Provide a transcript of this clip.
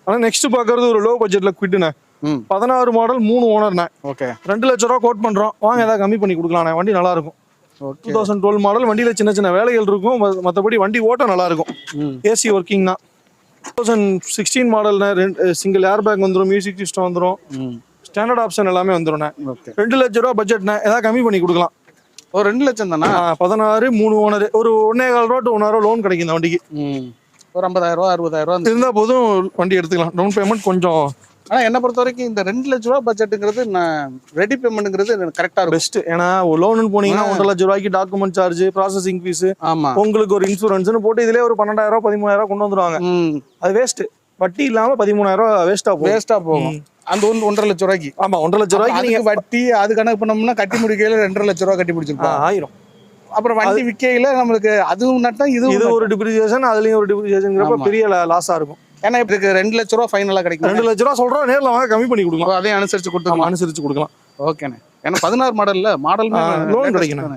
ஆனால் நெக்ஸ்ட் பார்க்கறது ஒரு லோ பட்ஜெட்ல குவிட்டுண்ணே. 16 மாடல் 3 ஓனர்ண்ணே. ஓகே. 2 லட்ச ரூபா கோட் பண்றோம், வாங்க ஏதாவது கம்மி பண்ணி கொடுக்கலாண்ணே. வண்டி நல்லா இருக்கும். 2012 மாடல். வண்டியில சின்ன சின்ன வேலைகள் இருக்கும், மற்றபடி வண்டி ஓட்ட நல்லா இருக்கும். ஏசி ஒர்க்கிங் தான். 2016 மாடல்ண்ணே. சிங்கிள் ஏர் பேக் வந்துடும், மியூசிக் சிஸ்டம் வந்துடும், ஸ்டாண்டர்ட் ஆப்ஷன் எல்லாமே வந்துடும்ண்ணே. 2 லட்ச ரூபா பட்ஜெட்ண்ணே, ஏதாவது கம்மி பண்ணி கொடுக்கலாம். ஒரு 2 லட்சம் தானே? 16 3 ஓனர். ஒரு 1.25 ரூபா to 1.5 ரூபா லோன் கிடைக்கும் இந்த வண்டிக்கு. ஒரு 50,000 60,000 இருந்தா போதும், வண்டி எடுத்துக்கலாம். டவுன் பேமெண்ட் கொஞ்சம். ஆனா என்ன பொறுத்த வரைக்கும் இந்த 2 லட்ச ரூபா பட்ஜெட்டுங்கிறது ரெடி பேமெண்ட்ங்கிறது கரெக்டா இருக்கும். பெஸ்ட். ஏன்னா லோன் போனீங்கன்னா 1.5 லட்ச ரூபாய்க்கு டாக்குமெண்ட் சார்ஜ், ப்ராசஸிங் ஃபீஸ், உங்களுக்கு ஒரு இன்சூரன்ஸ்னு போட்டு இதுலயே ஒரு 12,000 13,000 கொண்டு வந்துருவாங்க. அது வேஸ்ட். வட்டி இல்லாம 13,000 வேஸ்டா போகும். அந்த 1.5 லட்ச ரூபாய்க்கு. ஆமா, 1.5 லட்ச ரூபாய்க்கு நீங்க வட்டி அது கணக்கு பண்ணோம்னா கட்டி முடிக்கையில 2.5 லட்ச ரூபா கட்டி முடிச்சிருப்போம். ஆயிரும். அப்புறம் வண்டி விற்கையில நம்மளுக்கு அதுவும் நட்டா இது ஒரு டிப்ரிசியேஷன், அதுலயும் ஒரு டிப்ரிசியேஷன் பெரிய லாஸா இருக்கும். ஏன்னா இப்ப 2 லட்ச ரூபா ஃபைனலா கிடைக்கும். 2 லட்ச ரூபா சொல்றோம், நேர்ல வாங்க கம்மி பண்ணி கொடுக்கலாம். அதையும் அனுசரிச்சு கொடுக்கலாம். அனுசரிச்சு கொடுக்கலாம். ஓகேண்ணே. ஏன்னா 16 மாடல்ல மாடல் லோன் கிடைக்கும்.